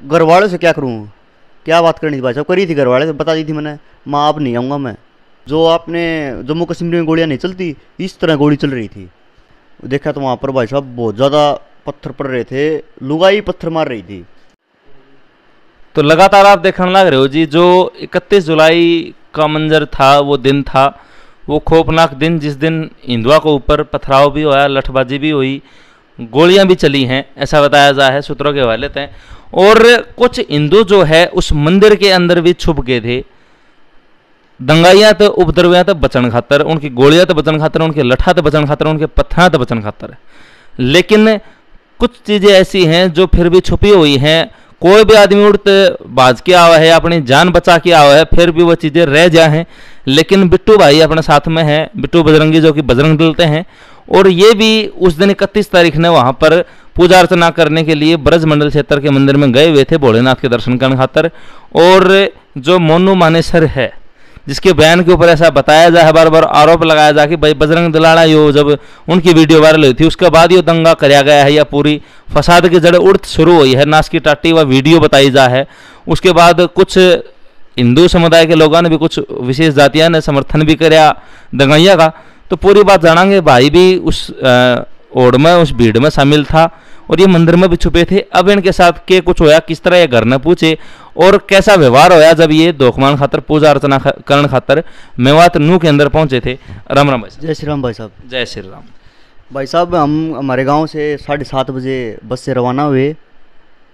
घर वालों से क्या करूँ, क्या बात करनी थी भाई साहब, करी थी घर वाले से, बता दी थी मैंने, माँ अब नहीं आऊँगा मैं। जो आपने जम्मू कश्मीर में गोलियाँ नहीं चलती, इस तरह गोली चल रही थी। देखा तो वहाँ पर भाई साहब बहुत ज़्यादा पत्थर पड़ रहे थे, लुगाई पत्थर मार रही थी। तो लगातार आप देखने लग रहे हो जी, जो 31 जुलाई का मंजर था, वो दिन था, वो खौफनाक दिन, जिस दिन हिंदुआ को ऊपर पथराव भी हुआ, लठबाजी भी हुई, गोलियां भी चली हैं, ऐसा बताया जा है सूत्रों के हवाले से। और कुछ हिंदू जो है उस मंदिर के अंदर भी छुप गए थे, दंगाइयां तो उपद्रवियां तो बचन खातर, उनकी गोलियां तो बचन खातर, उनके लठा तो बचन खातर, उनके पत्थर तो बचन खातर। लेकिन कुछ चीज़ें ऐसी हैं जो फिर भी छुपी हुई हैं। कोई भी आदमी उड़त बाज के आवा है, अपनी जान बचा के आवा है, फिर भी वो चीज़ें रह जा हैं। लेकिन बिट्टू भाई अपने साथ में हैं, बिट्टू बजरंगी, जो कि बजरंग दलते हैं, और ये भी उस दिन 31 तारीख ने वहाँ पर पूजा अर्चना करने के लिए ब्रज मंडल क्षेत्र के मंदिर में गए हुए थे, भोलेनाथ के दर्शन करने खातर। और जो मोनू मानेसर है, जिसके बयान के ऊपर ऐसा बताया जा है, बार बार आरोप लगाया जा कि भाई बजरंग दलाला, यो जब उनकी वीडियो वायरल हुई थी उसके बाद ये दंगा कराया गया है, या पूरी फसाद की जड़ उड़त शुरू हुई है, नाश की टाटी व वीडियो बताई जा है। उसके बाद कुछ हिंदू समुदाय के लोगों ने भी, कुछ विशेष जातियां ने समर्थन भी कराया दंगाइया का। तो पूरी बात जानेंगे, भाई भी उस ओढ़ में, उस भीड़ में शामिल था, और ये मंदिर में भी छुपे थे। अब इनके साथ के कुछ होया, किस तरह ये घर न पूछे, और कैसा व्यवहार होया जब ये दोखमान खातर पूजा अर्चना करने खातर मेवात नू के अंदर पहुंचे थे। राम राम भाई साहब। जय श्री राम भाई साहब। जय श्री राम भाई साहब, हम हमारे गांव से 7:30 बजे बस से रवाना हुए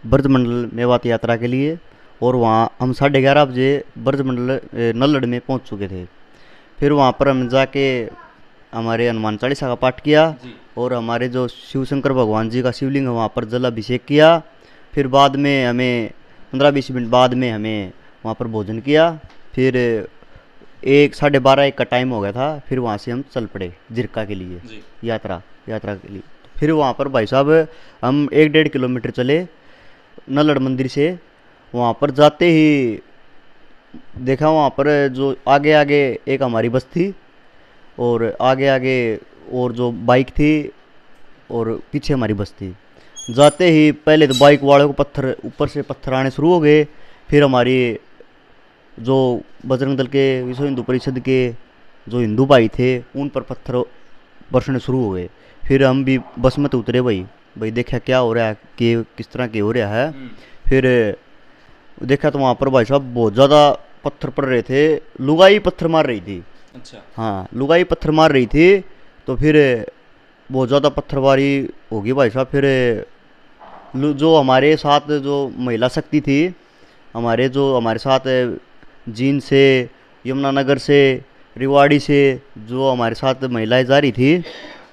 ब्रज मंडल मेवात यात्रा के लिए, और वहाँ हम 11:30 बजे ब्रज मंडल नल्लड़ में पहुँच चुके थे। फिर वहाँ पर हम जाके हमारे हनुमान चालीसा का पाठ किया, और हमारे जो शिव शंकर भगवान जी का शिवलिंग है वहाँ पर जलाभिषेक किया। फिर बाद में हमें 15-20 मिनट बाद में हमें वहाँ पर भोजन किया। फिर 12:30-1 का टाइम हो गया था। फिर वहाँ से हम चल पड़े जिरका के लिए, यात्रा के लिए। फिर वहाँ पर भाई साहब हम 1-1.5 किलोमीटर चले नल्लड़ मंदिर से। वहाँ पर जाते ही देखा, वहाँ पर जो आगे आगे एक हमारी बस थी, और आगे आगे और जो बाइक थी, और पीछे हमारी बस थी। जाते ही पहले तो बाइक वालों को पत्थर, ऊपर से पत्थर आने शुरू हो गए। फिर हमारी जो बजरंग दल के, विश्व हिंदू परिषद के जो हिंदू भाई थे, उन पर पत्थर बरसने शुरू हो गए। फिर हम भी बस में तो उतरे, भाई देखा क्या हो रहा है, कि किस तरह के हो रहा है। फिर देखा तो वहाँ पर भाई साहब बहुत ज़्यादा पत्थर पड़ रहे थे, लुगाई पत्थर मार रही थी। अच्छा। हाँ, लुगाई पत्थर मार रही थी। तो फिर बहुत ज़्यादा पत्थरबारी होगी भाई साहब। फिर जो हमारे साथ जो महिला शक्ति थी, हमारे साथ जींद से, यमुनानगर से, रिवाड़ी से जो हमारे साथ महिलाएं जा रही थी,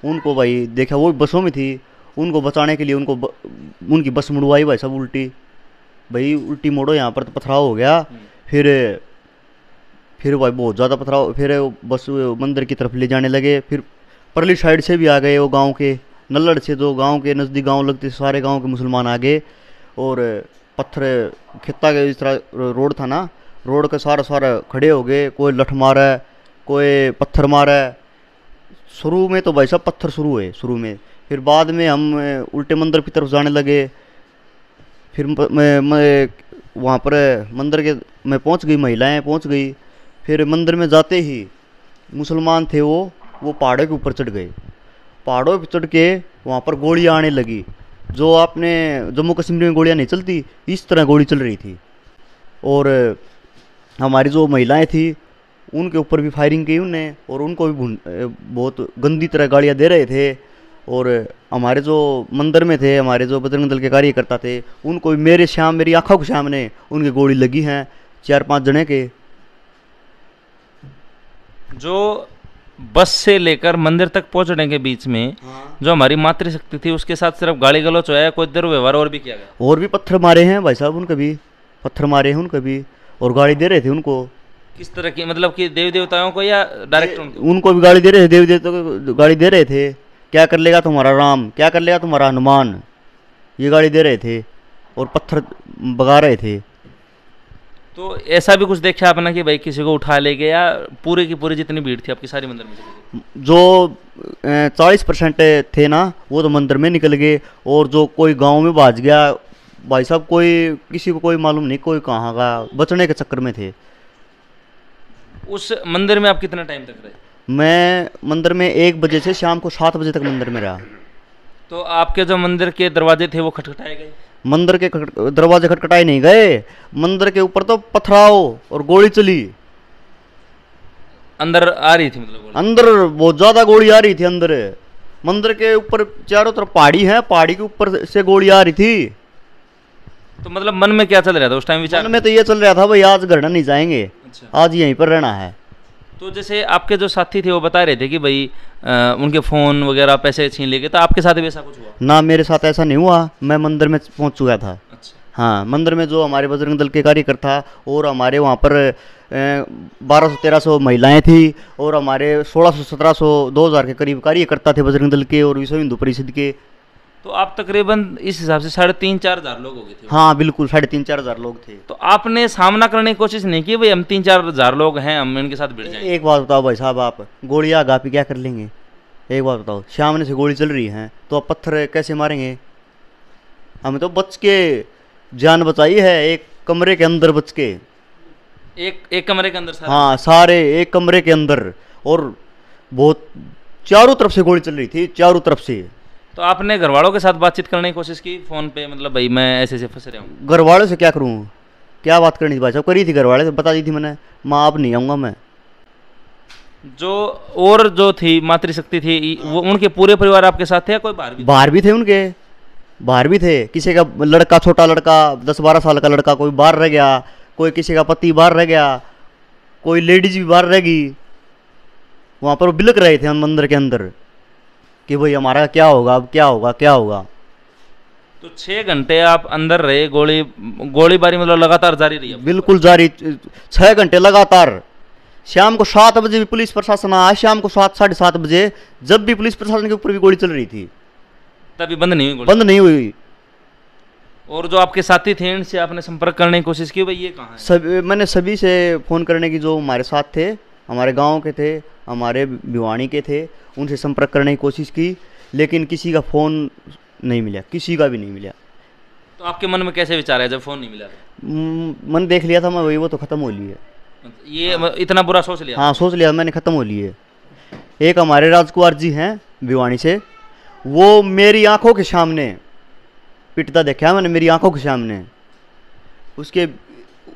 उनको भाई देखा, वो बसों में थी, उनको बचाने के लिए उनकी बस मुड़वाई भाई साहब उल्टी। भाई उल्टी मोड़ो, यहाँ पर तो पथराव हो गया। फिर भाई बहुत ज़्यादा पथराव। फिर बस मंदिर की तरफ ले जाने लगे। फिर परली साइड से भी आ गए, वो गांव के नल्लड़ से, जो गांव के नज़दीक गांव लगते, सारे गांव के मुसलमान आ गए। और पत्थर खित्ता के इस तरह रोड था ना, रोड के सारा खड़े हो गए, कोई लठ मारा, कोई पत्थर मारा। शुरू में तो भाई साहब पत्थर शुरू हुए शुरू में। फिर बाद में हम उल्टे मंदिर की तरफ जाने लगे। फिर मैं वहाँ पर मंदिर के में पहुँच गई, महिलाएं पहुँच गई। फिर मंदिर में जाते ही मुसलमान थे, वो पहाड़ों के ऊपर चढ़ गए। पहाड़ों पर चढ़ के वहाँ पर गोलियाँ आने लगी। जो आपने जम्मू कश्मीर में गोलियाँ नहीं चलती, इस तरह गोली चल रही थी। और हमारी जो महिलाएं थी, उनके ऊपर भी फायरिंग की उनने, और उनको भी बहुत गंदी तरह गालियाँ दे रहे थे। और हमारे जो मंदिर में थे, हमारे जो बजरंग दल के कार्यकर्ता थे, उनको भी मेरी आंखों के सामने उनकी गोली लगी हैं, 4-5 जने के। जो बस से लेकर मंदिर तक पहुंचने के बीच में जो हमारी मातृशक्ति थी, उसके साथ सिर्फ गाली गलौच होया, कोई दुर्व्यवहार और भी किया गया? और भी पत्थर मारे हैं भाई साहब, उनके भी पत्थर मारे हैं उनके भी, और गाली दे रहे थे उनको। किस तरह की, मतलब कि देवी देवताओं को या डायरेक्ट उनको भी गाली दे रहे थे, देवी देवताओं को गाली दे रहे थे। क्या कर लेगा तुम्हारा राम, क्या कर लेगा तुम्हारा हनुमान, ये गाली दे रहे थे और पत्थर भगा रहे थे। तो ऐसा भी कुछ देखा आपने कि भाई किसी को उठा ले गया? पूरे की पूरी जितनी भीड़ थी आपकी सारी मंदिर में, जो 40% थे ना, वो तो मंदिर में निकल गए। और जो कोई गांव में भाज गया, भाई साहब कोई किसी को कोई मालूम नहीं, कोई कहाँ का, बचने के चक्कर में थे। उस मंदिर में आप कितना टाइम तक रहे? मैं मंदिर में 1 बजे से शाम को 7 बजे तक मंदिर में रहा। तो आपके जो मंदिर के दरवाजे थे वो खटखटाए गए? मंदिर के दरवाजे खटखटाए नहीं गए, मंदिर के ऊपर तो पथराव और गोली चली। अंदर आ रही थी मतलब गोली? अंदर बहुत ज्यादा गोली आ रही थी अंदर। मंदिर के ऊपर चारों तरफ पहाड़ी है, पहाड़ी के ऊपर से गोली आ रही थी। तो मतलब मन में क्या चल रहा था उस टाइम विचार? मन में तो ये चल रहा था भाई आज घर नहीं जाएंगे, अच्छा। आज यहीं पर रहना है। तो जैसे आपके जो साथी थे वो बता रहे थे कि भाई उनके फ़ोन वगैरह पैसे छीन लेंगे, तो आपके साथ भी ऐसा कुछ हुआ? ना मेरे साथ ऐसा नहीं हुआ, मैं मंदिर में पहुंच चुका था। अच्छा। हाँ, मंदिर में जो हमारे बजरंग दल के कार्यकर्ता और हमारे वहाँ पर 1200-1300 महिलाएं थी और हमारे 1600-1700 2000 के करीब कार्यकर्ता थे बजरंग दल के और विश्व हिंदू परिषद के। तो आप तकरीबन इस हिसाब से 3,500-4,000 लोग हो गए थे? हाँ बिल्कुल, 3,500-4,000 लोग थे। तो आपने सामना करने की कोशिश नहीं की भाई हम 3,000-4,000 लोग हैं, हम इनके साथ भिड़ जाएंगे? एक बात बताओ भाई साहब, आप गोलियाँ आगा पे क्या कर लेंगे? एक बात बताओ, सामने से गोली चल रही है तो आप पत्थर कैसे मारेंगे? हमें तो बच के जान बचाई है, एक कमरे के अंदर बच के। एक कमरे के अंदर सारे? हाँ सारे एक कमरे के अंदर, और बहुत चारों तरफ से गोली चल रही थी, चारों तरफ से। तो आपने घर वालों के साथ बातचीत करने की कोशिश की फ़ोन पे, मतलब भाई मैं ऐसे ऐसे फंस रहा हूँ? घर वालों से क्या करूँ, क्या बात करनी थी भाई साहब? करी थी घर वाले से, बता दी थी मैंने, माँ अब नहीं आऊँगा मैं। जो और जो थी मातृशक्ति थी वो उनके पूरे परिवार आपके साथ थे या कोई बाहर भी? बाहर भी थे उनके, बाहर भी थे। किसी का लड़का, छोटा लड़का 10-12 साल का लड़का कोई बाहर रह गया, कोई किसी का पति बाहर रह गया, कोई लेडीज भी बाहर रह गई। वहाँ पर वो बिलक रहे थे हम मंदिर के अंदर कि भाई हमारा क्या होगा, अब क्या होगा, क्या होगा। तो 6 घंटे आप अंदर रहे, गोलीबारी मतलब लगातार जारी रही? बिल्कुल जारी, 6 घंटे लगातार। शाम को 7 बजे भी पुलिस प्रशासन आया, शाम को 7-7:30 बजे, जब भी पुलिस प्रशासन के ऊपर भी गोली चल रही थी, तभी बंद नहीं हुई गोली? बंद नहीं हुई। और जो आपके साथी थे इनसे आपने संपर्क करने की कोशिश की भाई ये कहाँ है? सब मैंने सभी से फ़ोन करने की, जो हमारे साथ थे, हमारे गांव के थे, हमारे भिवानी के थे, उनसे संपर्क करने की कोशिश की, लेकिन किसी का फ़ोन नहीं मिला, किसी का भी नहीं मिला। तो आपके मन में कैसे विचार है जब फ़ोन नहीं मिला? मन देख लिया था मैं, वही वो तो ख़त्म हो ली है। ये इतना बुरा सोच लिया? हाँ सोच लिया मैंने, ख़त्म हो ली है। एक हमारे राजकुमार जी हैं भिवानी से, वो मेरी आंखों के सामने पिटता देखा मैंने, मेरी आंखों के सामने। उसके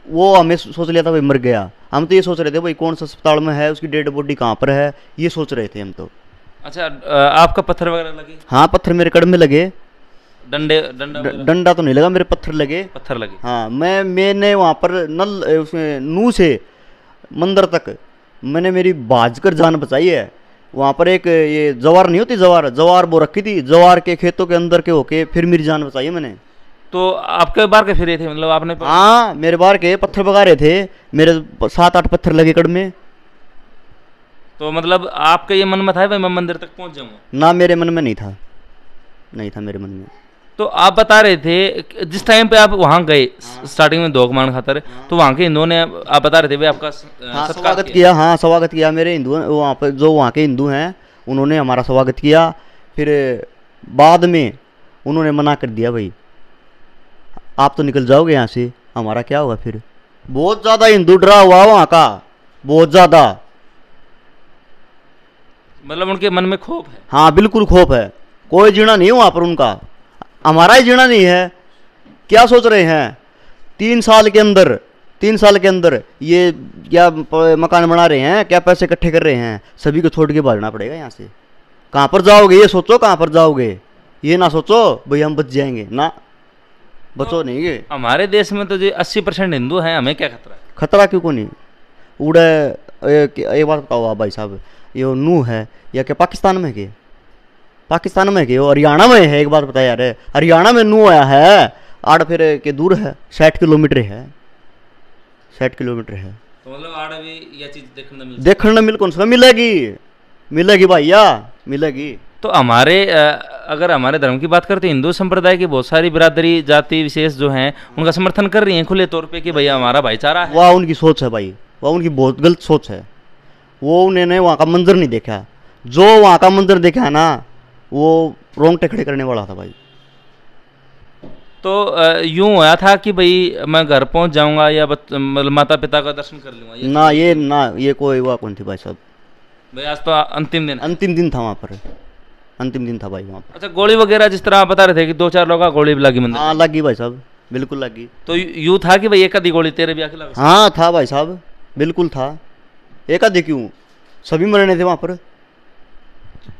वो हमें सोच लिया था भाई मर गया। हम तो ये सोच रहे थे भाई कौन सा अस्पताल में है, उसकी डेड बॉडी कहाँ पर है, ये सोच रहे थे हम तो। अच्छा, आपका पत्थर वगैरह लगे? हाँ पत्थर मेरे कड़ में लगे। डंडा तो नहीं लगा, मेरे पत्थर लगे। पत्थर लगे? हाँ, मैंने वहाँ पर नल उसमें नू से मंदिर तक मैंने मेरी भाज कर जान बचाई है। वहाँ पर एक ये जवार नहीं होती, जवार बो रखी थी, जवार के खेतों के अंदर के होके फिर मेरी जान बचाई है मैंने। तो आपके बार के फिरे थे मतलब आपने? हाँ मेरे बार के पत्थर भगा रहे थे, मेरे 7-8 पत्थर लगे कड़ में। तो मतलब आपके ये मन में था भाई मैं मंदिर तक पहुंच जाऊंगा? ना मेरे मन में नहीं था, नहीं था मेरे मन में। तो आप बता रहे थे जिस टाइम पे आप वहाँ गए, स्टार्टिंग में दोगमान खातर, तो वहाँ के हिंदुओं ने, आप बता रहे थे भाई आपका स्वागत किया। हाँ स्वागत किया, मेरे हिंदू वहाँ पर जो वहाँ के हिंदू हैं उन्होंने हमारा स्वागत किया। फिर बाद में उन्होंने मना कर दिया, भाई आप तो निकल जाओगे यहाँ से, हमारा क्या होगा फिर। बहुत ज़्यादा हिंदू डरा हुआ वहाँ का, बहुत ज़्यादा। मतलब उनके मन में खौफ है? हाँ बिल्कुल खौफ है, कोई जीना नहीं है वहाँ पर उनका, हमारा ही जीना नहीं है। क्या सोच रहे हैं 3 साल के अंदर ये क्या मकान बना रहे हैं, क्या पैसे इकट्ठे कर रहे हैं, सभी को छोड़ के भागना पड़ेगा यहाँ से। कहाँ पर जाओगे ये सोचो, कहाँ पर जाओगे, ये ना सोचो भाई हम बच जाएंगे, ना बचो नहीं गे। हमारे देश में तो जो 80% हिंदू हैं, हमें क्या खतरा है? खतरा क्यों को नहीं उड़े। एक बात बताओ आप भाई साहब, ये नू है या क्या पाकिस्तान में के, पाकिस्तान में के वो हरियाणा में है। एक बात बताया यार, हरियाणा में नू आया है, आड़ फिर के दूर है, 60 किलोमीटर है, 60 किलोमीटर है। तो मतलब आड़ भी यह चीज़ देखने मिल कौन सा मिलेगी भैया, मिलेगी। तो हमारे अगर हमारे धर्म की बात करते हैं, हिंदू संप्रदाय की बहुत सारी बिरादरी जाति विशेष जो हैं उनका समर्थन कर रही हैं खुले तौर पे कि भैया हमारा भाईचारा है। वह उनकी सोच है भाई, वह उनकी बहुत गलत सोच है। वो उन्होंने वहाँ का मंदिर नहीं देखा, जो वहाँ का मंदिर देखा है ना वो रोंगटे खड़े करने वाला था भाई। तो यूं होया था कि भाई मैं घर पहुंच जाऊंगा या मतलब माता पिता का दर्शन कर लूंगा, ना ये कोई हुआ कौन थी भाई साहब। भाई आज तो अंतिम दिन है। अंतिम दिन था वहाँ पर, अंतिम दिन था भाई वहाँ पर। अच्छा, गोली वगैरह जिस तरह आप बता रहे थे कि 2-4 लोगों का गोली भी लगी मंदिर हाँ में। लगी भाई साहब, बिल्कुल लगी। तो यूं था कि भाई एक आधी गोली तेरे भी आके लगा। हाँ था भाई साहब, बिल्कुल था। एक आधे क्यों, सभी मरने थे वहाँ पर।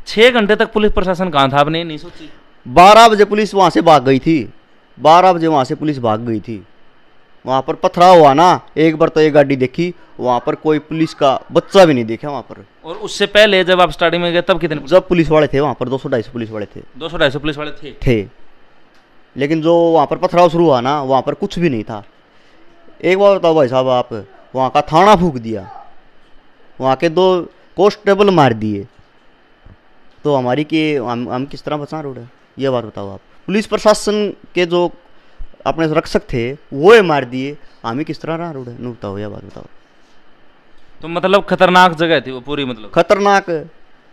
6 घंटे तक पुलिस प्रशासन कहाँ था, आपने नहीं सोची? 12 बजे पुलिस वहाँ से भाग गई थी, 12 बजे वहाँ से पुलिस भाग गई थी। वहाँ पर पथराव हुआ ना, एक बार तो एक गाड़ी देखी, वहाँ पर कोई पुलिस का बच्चा भी नहीं देखा वहाँ पर। और उससे पहले जब आप स्टार्टिंग में गए तब कितने जब पुलिस वाले थे वहाँ पर 200-250 पुलिस वाले थे। 200-250 पुलिस वाले थे। लेकिन जो वहाँ पर पथराव शुरू हुआ ना, वहाँ पर कुछ भी नहीं था। एक बार बताओ भाई साहब, आप वहाँ का थाना फूंक दिया, वहाँ के 2 कांस्टेबल मार दिए, तो हमारी कि हम किस तरह बचा रोड है, ये बात बताओ आप। पुलिस प्रशासन के जो अपने रक्षक थे वो ही मार दिए, हम ही किस तरह रहा रोड है, नु बताओ, यह बात बताओ। तो मतलब खतरनाक जगह थी वो पूरी, मतलब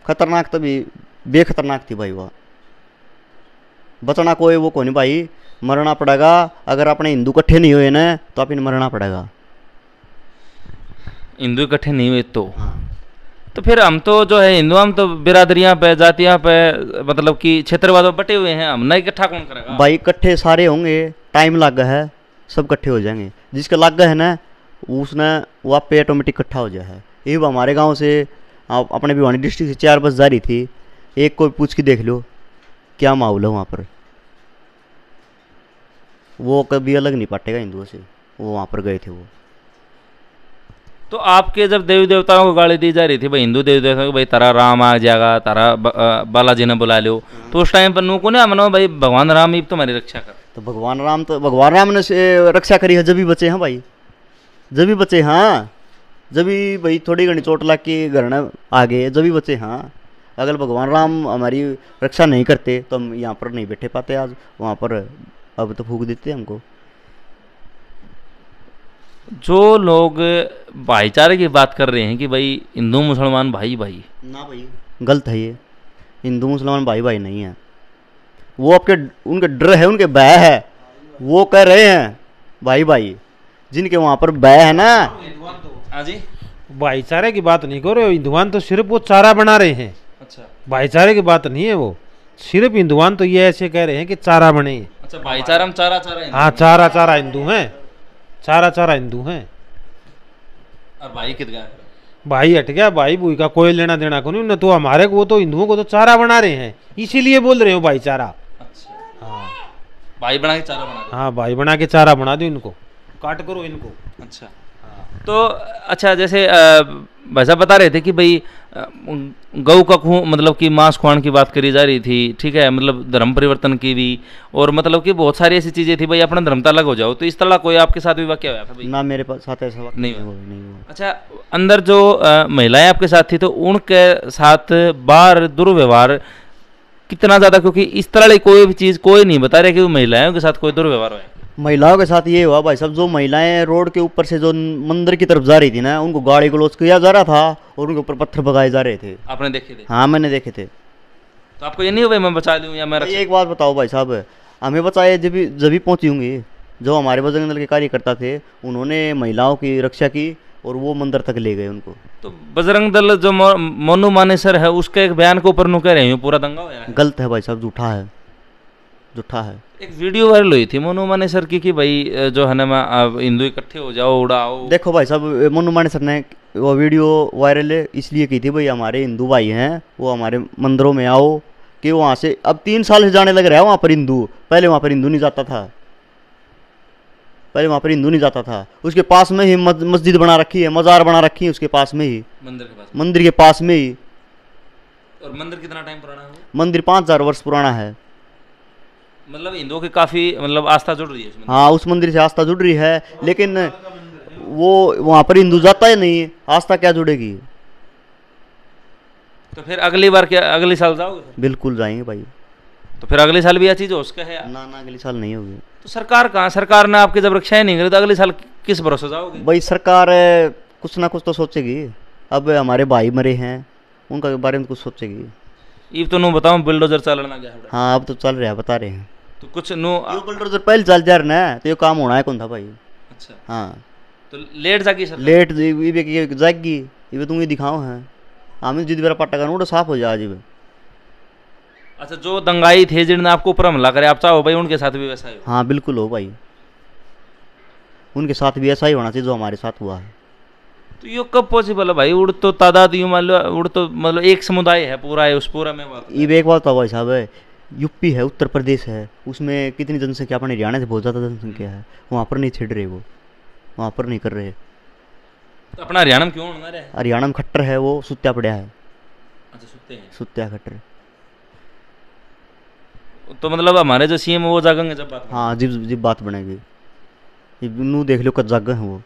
खतरनाक तभी बेखतरनाक थी भाई। वह बचना कोई वो नहीं भाई, मरना पड़ेगा। अगर अपने हिंदू इकट्ठे नहीं हुए ना तो आप इन मरना पड़ेगा। हिंदू इकट्ठे नहीं हुए तो फिर हम तो जो है हिंदू, हम तो बिरादरियां पे जातियां पे मतलब कि क्षेत्रवाद बटे हुए हैं, हम ना इकट्ठा कौन करेगा भाई। इकट्ठे सारे होंगे, टाइम लग है, सब इकट्ठे हो जाएंगे। जिसका लग है ना उसने वो आप पे ऑटोमेटिक इकट्ठा हो जाए है। ये हमारे गांव से अपने भिवानी डिस्ट्रिक्ट से 4 बस जा रही थी, एक को पूछ के देख लो क्या माहौल है वहाँ पर। वो कभी अलग नहीं पाटेगा हिंदुओं से, वो वहाँ पर गए थे वो। तो आपके जब देवी देवताओं को गाली दी जा रही थी भाई, हिंदू देवी देवताओं को, भाई तारा राम आ जाएगा, तारा बालाजी ने बुला लो, तो उस टाइम पर नू को ना मनो भाई भगवान राम ही तुम्हारी रक्षा कर। तो भगवान राम ने से रक्षा करी है, जब भी बचे हैं भाई, जब भी बचे। हाँ जब भी भाई थोड़ी घनी चोट लग के घर न आगे, जब भी बचे। हाँ अगर भगवान राम हमारी रक्षा नहीं करते तो हम यहाँ पर नहीं बैठे पाते आज, वहाँ पर अब तो फूक देते हमको। जो लोग भाईचारे की बात कर रहे हैं कि भाई हिंदू मुसलमान भाई भाई, ना भाई गलत है ये। हिंदू मुसलमान भाई भाई नहीं है, वो आपके उनके डर है, उनके भय है, वो कह रहे हैं भाई भाई। जिनके वहाँ पर भय है ना। हाँ जी, भाईचारे की बात नहीं कर रहे हो, हिंदुआन तो सिर्फ वो चारा बना रहे हैं। अच्छा, भाईचारे की बात नहीं है वो, सिर्फ हिंदुआन तो ये ऐसे कह रहे हैं कि चारा बने। अच्छा भाईचारा हम चारा हाँ चारा हिंदू हैं, चारा हिंदू हैं। और भाई कितना है? भाई हट गया, भाई भूई का कोई लेना देना को नहीं, न तो हमारे को, वो तो हिंदुओं को तो चारा बना रहे हैं, इसीलिए बोल रहे हो भाईचारा। अच्छा, हाँ भाई बना के चारा बना दो। हाँ, भाई बना के चारा बना दो, इनको काट करो इनको। अच्छा, तो अच्छा जैसे भाई साहब बता रहे थे कि भाई गऊ का मतलब कि मांस खुआने की बात करी जा रही थी, ठीक है, मतलब धर्म परिवर्तन की भी, और मतलब कि बहुत सारी ऐसी चीजें थी भाई, अपना धर्म अलग हो जाओ। तो इस तरह कोई आपके साथ भी वाकया हुआ था भाई? ना मेरे पास साथ ऐसा नहीं हुआ। अच्छा, अंदर जो महिलाएं आपके साथ थी तो उनके साथ बाहर दुर्व्यवहार कितना ज्यादा? क्योंकि इस तरह की कोई भी चीज कोई नहीं बता रहे कि वो महिलाओं के साथ कोई दुर्व्यवहार हुआ है। महिलाओं के साथ ये हुआ भाई साहब, जो महिलाएं रोड के ऊपर से जो मंदिर की तरफ जा रही थी ना, उनको गाड़ी गलौज किया जा रहा था और उनके ऊपर पत्थर भगाए जा रहे थे। आपने देखे थे? हाँ मैंने देखे थे। तो आपको ये नहीं हुआ मैं बचा लूँ या मैं भाई एक बात बताओ भाई साहब, हमें बचाए जब भी पहुंची होंगी। जो हमारे बजरंग दल के कार्यकर्ता थे उन्होंने महिलाओं की रक्षा की और वो मंदिर तक ले गए उनको। तो बजरंग दल जो मोनू मानेसर है उसके एक बयान के ऊपर नु कह रहे हैं पूरा दंगा हो है। गलत है भाई साहब, झूठा है, झूठा है। एक वीडियो वायरल हुई थी मोनू मानेसर की कि भाई जो है ना हिंदू इकट्ठे हो जाओ, उड़ाओ। देखो भाई साहब, मोनू मानेसर ने वो वीडियो वायरल इसलिए की थी भाई, हमारे हिंदू भाई हैं वो हमारे मंदिरों में आओ, कि वहाँ से अब 3 साल से जाने लग रहा है वहाँ पर हिंदू। पहले वहाँ पर हिंदू नहीं जाता था, पहले वहाँ पर हिंदू नहीं जाता था। उसके पास में ही मस्जिद बना रखी है, मज़ार बना रखी है उसके पास में ही, मंदिर के पास में ही। और मंदिर कितना टाइम पुराना है? मंदिर 5000 वर्ष पुराना है। मतलब हिंदुओं की काफी मतलब आस्था जुड़ रही है उसमें। हाँ उस मंदिर से आस्था जुड़ रही है, लेकिन वो वहाँ पर हिंदू जाता ही नहीं, आस्था क्या जुड़ेगी? तो फिर अगली बार क्या अगले साल जाओगे? बिल्कुल जाएंगे भाई। तो फिर अगले साल भी यह चीज हो उसका है? ना अगले साल नहीं होगी। तो सरकार कहाँ, सरकार ने आपकी जब रक्षा ही नहीं करी तो अगले साल किस भरोसे जाओगे? भाई सरकार कुछ ना कुछ तो सोचेगी। अब हमारे भाई मरे हैं, उनका बारे में कुछ सोचेगी। ये तो नु बताऊं बिल्डोजर चलना गया है। हाँ अब तो चल रहा है, बता रहे हैं। तो कुछ नो यो बुलडोजर पहले चल जा रहा ना तो ये काम होना है कौन था भाई। अच्छा, हाँ तो लेट जागी सर। लेट जाएगी ये तुम ये दिखाओ हैं हमें जिद मेरा पट्टा करना साफ हो जाए जी। अच्छा, जो दंगाई थे जिन्होंने आपको ऊपर हमला करे, आप चाहो भाई उनके साथ भी वैसा ही हो? हाँ बिल्कुल हो भाई, उनके साथ भी ऐसा ही होना चाहिए जो हमारे साथ हुआ है। तो ये कब पॉसिबल है भाई? उड़ तो तादाद यूँ मान लो, उड़ तो मतलब एक समुदाय है पूरा, है उस पूरा में बात। ये एक बात भाई साहब है, यूपी है, उत्तर प्रदेश है, उसमें कितनी जनसंख्या, अपने हरियाणा से बहुत ज़्यादा जनसंख्या है, वहाँ पर नहीं छिड़ रहे वो, वहाँ पर नहीं कर रहे। तो अपना हरियाणा में क्यों होना रहे? हरियाणा में खट्टर है वो, सुत्या पड़ा है। अच्छा, सुनते हैं। सुत्या खट्टर। तो मतलब हमारे जो सीएम वो जागेंगे जब बात? हाँ जिब जिब बात बनेगी, नू देख लो कद जाग हैं वो।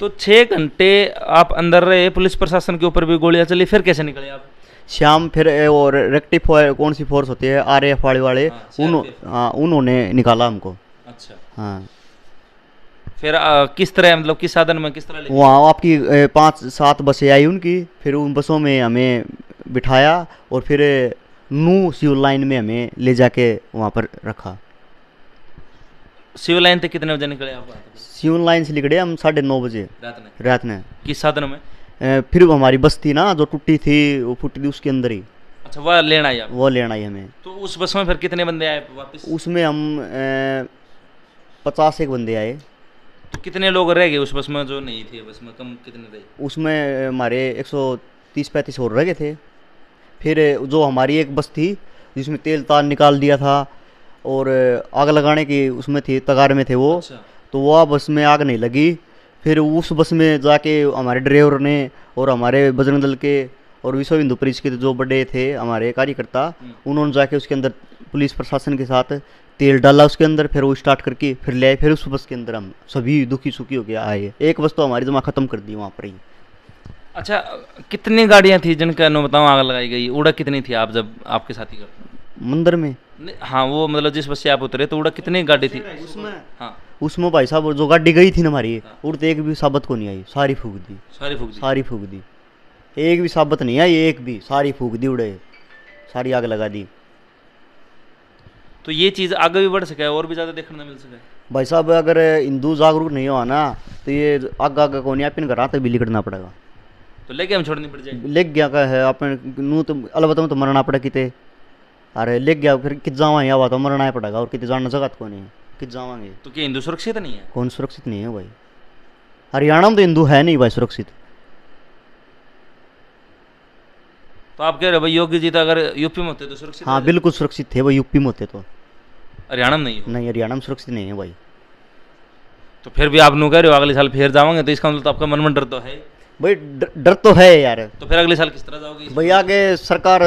तो 6 घंटे आप अंदर रहे, पुलिस प्रशासन के ऊपर भी गोलियां चली, फिर कैसे निकले आप? शाम फिर और रेक्टिफायर कौन सी फोर्स होती है, RAF वाले हाँ, उन्होंने निकाला हमको। अच्छा, हाँ फिर किस तरह, मतलब किस साधन में, किस तरह वहाँ आपकी 5-7 बसें आई उनकी, फिर उन बसों में हमें बिठाया और फिर नू सिविल लाइन में हमें ले जाके वहाँ पर रखा। सिविल लाइन तक कितने बजे निकले आप? सिविल लाइन से निकले हम 9:30 बजे रात में। किस साधन में? फिर हमारी बस थी ना जो टूटी थी, वो फूटी थी उसके अंदर ही। अच्छा, वह लेना आई आप? वो लेना आई हमें। तो उस बस में फिर कितने बंदे आए वापस? उसमें हम 50 एक बंदे आए। तो कितने लोग रह गए उस बस में जो नहीं थे? बस में कम कितने थे? उसमें हमारे 130-35 और रह गए थे। फिर जो हमारी एक बस थी जिसमें तेल तार निकाल दिया था और आग लगाने की उसमें थी, तगार में थे वो। अच्छा। तो वह बस में आग नहीं लगी। फिर उस बस में जाके हमारे ड्राइवर ने और हमारे बजरंग दल के और विश्व हिंदू परिषद के जो बड़े थे हमारे कार्यकर्ता, उन्होंने जाके उसके अंदर पुलिस प्रशासन के साथ तेल डाला उसके अंदर, फिर वो स्टार्ट करके फिर ले आए। फिर उस बस के अंदर हम सभी दुखी सुखी हो गया आए। एक बस तो हमारी जमा खत्म कर दी वहाँ पर ही। अच्छा, कितनी गाड़ियाँ थी जिनका नो बताऊँ आग लगाई गई? उड़क कितनी थी आप जब आपके साथी करते? मंदिर में हाँ, वो मतलब जिस बस से आप उतरे तो उड़क कितनी गाड़ी थी उसमें? हाँ, उसमें भाई साहब जो गाड़ी गई थी ना हमारी, उड़ते एक भी साबत को नहीं आई, सारी फूक दी। सारी फूक दी? सारी फूक दी, एक भी साबत नहीं आई, एक भी, सारी फूक दी, उड़े सारी आग लगा दी। तो ये चीज़ आगे भी बढ़ सके और भी ज़्यादा देखने मिल सके? भाई साहब अगर हिंदू जागरूक नहीं हुआ ना तो ये आग आग को नहीं अपन घर आते भी लिखना पड़ेगा। तो लेके हम छोड़नी पड़ जाएगी? लिख गया का है अपन नू तो अलबत्ता में तो मरना पड़ा किते। अरे लिख गया फिर कित जावा यहाँ तो मरना ही पड़ेगा और कित जानना जगह को नहीं, कित जावांगे। तो क्या हिंदू सुरक्षित नहीं है? कौन सुरक्षित नहीं है भाई? हरियाणा में तो हिंदू है नहीं भाई सुरक्षित। तो आप कह रहे हो भाई योगी जी तो अगर यूपी में होते तो सुरक्षित? हाँ बिल्कुल सुरक्षित थे भाई, यूपी में होते तो। हरियाणा में नहीं हो? नहीं, हरियाणा में सुरक्षित नहीं है भाई। तो फिर भी आप नू कह रहे हो अगले साल फिर जाओगे, तो इसका मतलब तो आपका मन में डर तो है भाई। डर तो है यार। तो फिर अगले साल किस तरह जाओगे? भाई आगे सरकार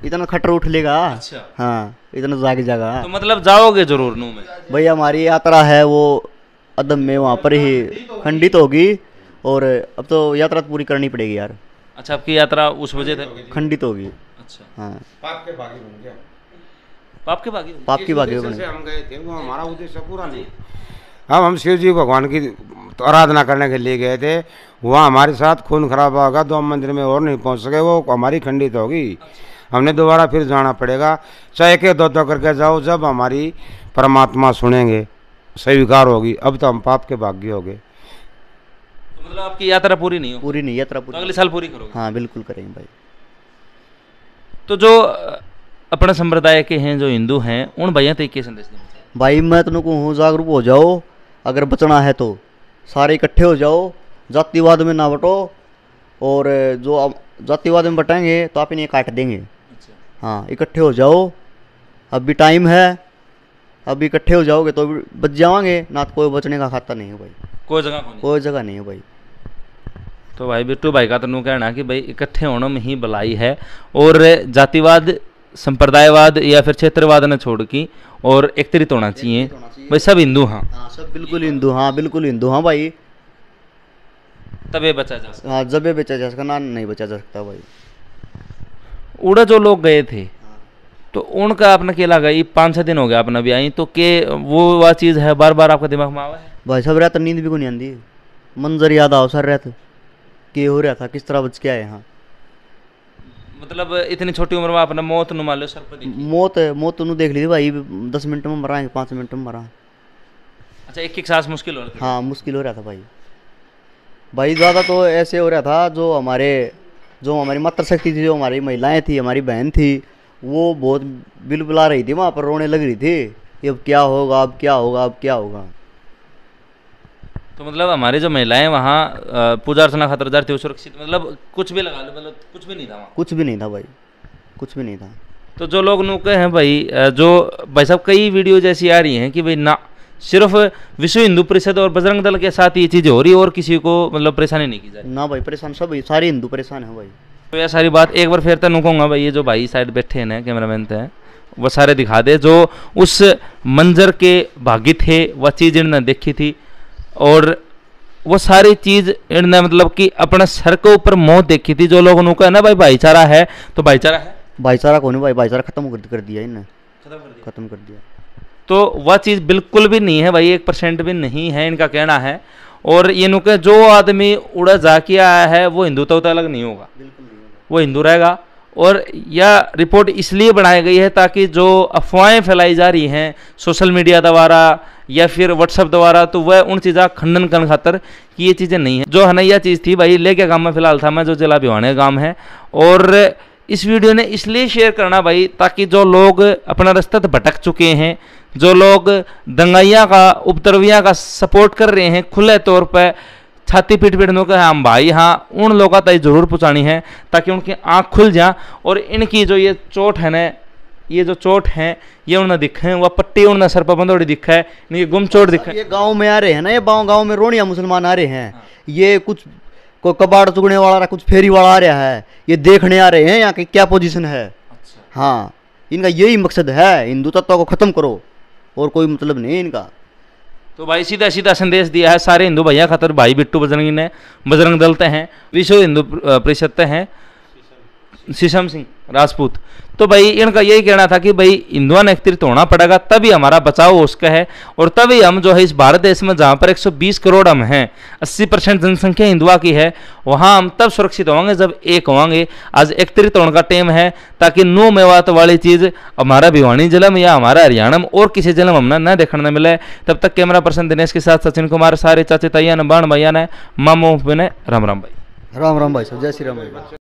इतना खटर उठ लेगा। अच्छा, हाँ इतना जागे जागा। तो मतलब जाओगे जरूर नू में? भाई हमारी यात्रा है वो अदम में वहाँ पर ही खंडित होगी और अब तो यात्रा पूरी करनी पड़ेगी यार। अच्छा, आपकी यात्रा उस वजह से खंडित होगी। अच्छा, हाँ पाप के भागी बन गया। पाप के भागी? पाप की बात जिस उद्देश्य से हम गए थे वो हमारा उद्देश्य पूरा नहीं। अब हम शिव जी भगवान की तो आराधना करने के लिए गए थे, वहाँ हमारे साथ खून खराब होगा, 2 मंदिर में और नहीं पहुँच सके, वो हमारी खंडित होगी। हमने दोबारा फिर जाना पड़ेगा, चाहे के 2 करके जाओ, जब हमारी परमात्मा सुनेंगे स्वीकार होगी। अब तो हम पाप के भाग्य हो गए। तो मतलब आपकी यात्रा पूरी नहीं हो? पूरी नहीं, यात्रा तो पूरी। अगले साल पूरी करोगे? हाँ बिल्कुल करेंगे भाई। तो जो अपने संप्रदाय के हैं, जो हिंदू हैं, उन भैया तक के संदेश देना चाहिए? भाई मैं तुमको कहूँ जागरूक हो जाओ, अगर बचना है तो सारे इकट्ठे हो जाओ, जातिवाद में ना बटो। और जो अब जातिवाद में बटेंगे तो आप इन्हें काट देंगे। अच्छा, हाँ इकट्ठे हो जाओ, अब भी टाइम है, अब इकट्ठे हो जाओगे तो बच जाओगे, ना तो कोई बचने का खाता नहीं है भाई, कोई जगह नहीं? कोई जगह नहीं है भाई। तो भाई बिट्टू भाई का तो नू कहना कि भाई इकट्ठे होने में ही भलाई है, और जातिवाद, संप्रदायवाद या फिर क्षेत्रवाद न छोड़ की और एकत्रित होना चाहिए भाई, सब हिंदू। हाँ हाँ सब बिल्कुल हिंदू, हाँ बिल्कुल हिंदू, हाँ भाई। तबे बचा जा सकता। हाँ जब ये बचा जा सकता, ना नहीं बचा जा सकता भाई। उड़ा जो लोग गए थे तो उनका अपना केला गई 5-6 दिन हो गया अपना भी आई, तो के वो वह चीज़ है बार बार आपका दिमाग में आवा है? भाई सब रहता नींद भी को नहीं आती, मंजर याद आओ सर रहता कि हो रहा था, किस तरह बच के आए। हाँ मतलब इतनी छोटी उम्र में आपने मौत नु मान लो सर पर देखी। मौत मौत तूने देख ली थी भाई, 10 मिनट में मरा है, 5 मिनट में मरा। अच्छा, एक एक सांस मुश्किल हो रही थी। हाँ मुश्किल हो रहा था भाई। भाई ज़्यादा तो ऐसे हो रहा था, जो हमारी मातृशक्ति थी, जो हमारी महिलाएं थी, हमारी बहन थी, वो बहुत बिलबिला रही थी, वहाँ पर रोने लग रही थी कि अब क्या होगा, अब क्या होगा, अब क्या होगा। तो मतलब हमारी जो महिलाएं वहाँ पूजा अर्चना खातर जा रही थी, वो सुरक्षित, मतलब कुछ भी लगा लो, मतलब कुछ भी नहीं था वहाँ। कुछ भी नहीं था भाई, कुछ भी नहीं था। तो जो लोग नुके हैं भाई, जो भाई साहब कई वीडियो जैसी आ रही हैं कि भाई ना सिर्फ विश्व हिंदू परिषद और बजरंग दल के साथ ये चीज़ें हो रही है और किसी को मतलब परेशानी नहीं की जा रही। ना भाई परेशान, सब सारे हिंदू परेशान हैं भाई। तो यह सारी बात एक बार फिर तक कहूँगा भाई, ये जो भाई साइड बैठे हैं ना कैमरामैन थे, वो सारे दिखा दे जो उस मंजर के भागी थे, वह चीज़ इन्होंने देखी थी और वो सारी चीज़ इन्होंने मतलब कि अपने सर के ऊपर मौत देखी थी। जो लोग उनको है ना भाई भाईचारा है, तो भाईचारा है, भाईचारा कौन है भाई, भाईचारा खत्म कर दिया इन्हें, खत्म कर दिया। तो वह चीज़ बिल्कुल भी नहीं है भाई, 1% भी नहीं है इनका कहना है। और ये नुके जो आदमी उड़ा जा के आया है वो हिंदुत्व तो अलग नहीं होगा, वो हिंदू रहेगा। और यह रिपोर्ट इसलिए बनाई गई है ताकि जो अफवाहें फैलाई जा रही हैं सोशल मीडिया द्वारा या फिर व्हाट्सएप द्वारा, तो वह उन चीज़ा खंडन करने खातर कि ये चीज़ें नहीं है। जो है ना यह चीज़ थी भाई, लेके गांव में फिलहाल था मैं, जो जिला भिवानी गांव है। और इस वीडियो ने इसलिए शेयर करना भाई ताकि जो लोग अपना रास्ता भटक चुके हैं, जो लोग दंगाइयाँ का उपद्रवियाँ का सपोर्ट कर रहे हैं खुले तौर पर, छाती पीट पीट नो कहा हम भाई, हाँ उन लोगों तक जरूर पहुँचानी है ताकि उनकी आँख खुल जाए। और इनकी जो ये चोट है ना, ये जो चोट है ये उन्हें दिखे, वह पट्टी उन्हें सर पर बंदोड़ी दिखा है, इनकी गुम चोट दिखा है। ये गांव में आ रहे हैं ना, ये गांव में रोनिया मुसलमान आ रहे हैं, ये कुछ कोई कबाड़ चुगने वाला, कुछ फेरी वाला आ रहा है, ये देखने आ रहे हैं यहाँ की क्या पोजीशन है। अच्छा। हाँ, इनका यही मकसद है, हिंदू तत्व को खत्म करो, और कोई मतलब नहीं है इनका। तो भाई सीधा सीधा संदेश दिया है सारे हिंदू भैया खातर, भाई बिट्टू बजरंगी ने, बजरंग दल ते हैं, विश्व हिंदू परिषद ते हैं, शीशम सिंह राजपूत। तो भाई इनका यही कहना था कि भाई हिंदुओं ने एकत्रित होना पड़ेगा, तभी हमारा बचाव हो उसका है, और तभी हम जो है इस भारत देश में जहाँ पर 120 करोड़ हम हैं, 80% जनसंख्या हिंदुआ की है, वहाँ हम तब सुरक्षित होंगे जब एक होंगे। आज एकत्रित होने का टाइम है ताकि नो मेवात वाली चीज़ हमारा भिवानी जिला में या हमारा हरियाणा में और किसी जिले में हमने न देखने न मिले। तब तक कैमरा पर्सन दिनेश के साथ सचिन कुमार, सारे चाचे ताइया ने, बाण भैया ने, मामू ने, राम राम भाई। राम राम भाई साहब, जय श्री राम भाई।